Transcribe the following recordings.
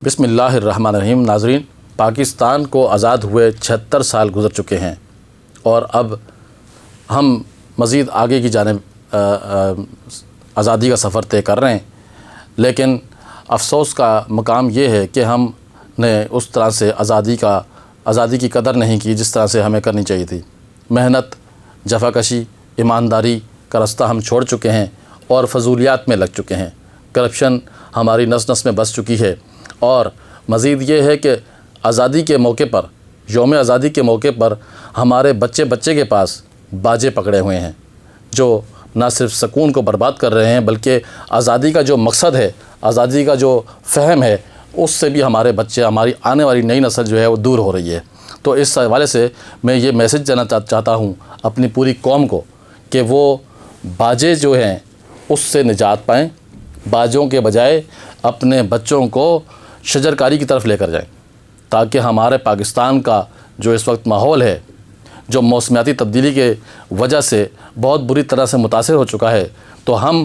بسم اللہ الرحمن الرحیم۔ ناظرین، پاکستان کو آزاد ہوئے 76 سال گزر چکے ہیں اور اب ہم مزید آگے کی جانب آزادی کا سفر طے کر رہے ہیں، لیکن افسوس کا مقام یہ ہے کہ ہم نے اس طرح سے آزادی کی قدر نہیں کی جس طرح سے ہمیں کرنی چاہیے تھی۔ محنت، جفاکشی، ایمانداری کا راستہ ہم چھوڑ چکے ہیں اور فضولیات میں لگ چکے ہیں۔ کرپشن ہماری نس نس میں بس چکی ہے، اور مزید یہ ہے کہ آزادی کے موقع پر، یوم آزادی کے موقع پر ہمارے بچے کے پاس باجے پکڑے ہوئے ہیں جو نہ صرف سکون کو برباد کر رہے ہیں بلکہ آزادی کا جو مقصد ہے، آزادی کا جو فہم ہے، اس سے بھی ہمارے بچے، ہماری آنے والی نئی نسل جو ہے وہ دور ہو رہی ہے۔ تو اس حوالے سے میں یہ میسج دینا چاہتا ہوں اپنی پوری قوم کو کہ وہ باجے جو ہیں اس سے نجات پائیں، باجوں کے بجائے اپنے بچوں کو شجرکاری کی طرف لے کر جائیں، تاکہ ہمارے پاکستان کا جو اس وقت ماحول ہے، جو موسمیاتی تبدیلی کے وجہ سے بہت بری طرح سے متاثر ہو چکا ہے، تو ہم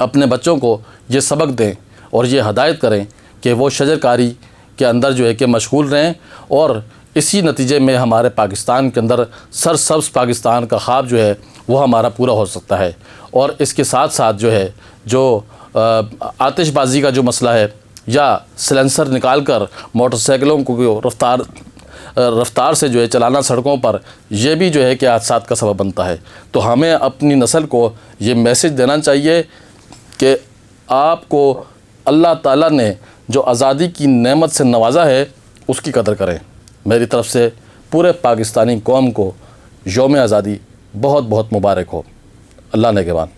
اپنے بچوں کو یہ سبق دیں اور یہ ہدایت کریں کہ وہ شجرکاری کے اندر جو ہے کہ مشغول رہیں، اور اسی نتیجے میں ہمارے پاکستان کے اندر سرسبز پاکستان کا خواب جو ہے وہ ہمارا پورا ہو سکتا ہے۔ اور اس کے ساتھ ساتھ جو ہے جو آتش بازی کا جو مسئلہ ہے، یا سلنسر نکال کر موٹر سائیکلوں کو رفتار سے جو ہے چلانا سڑکوں پر، یہ بھی جو ہے کہ حادثات کا سبب بنتا ہے۔ تو ہمیں اپنی نسل کو یہ میسج دینا چاہیے کہ آپ کو اللہ تعالیٰ نے جو آزادی کی نعمت سے نوازا ہے اس کی قدر کریں۔ میری طرف سے پورے پاکستانی قوم کو یوم آزادی بہت بہت مبارک ہو۔ اللہ نگہبان۔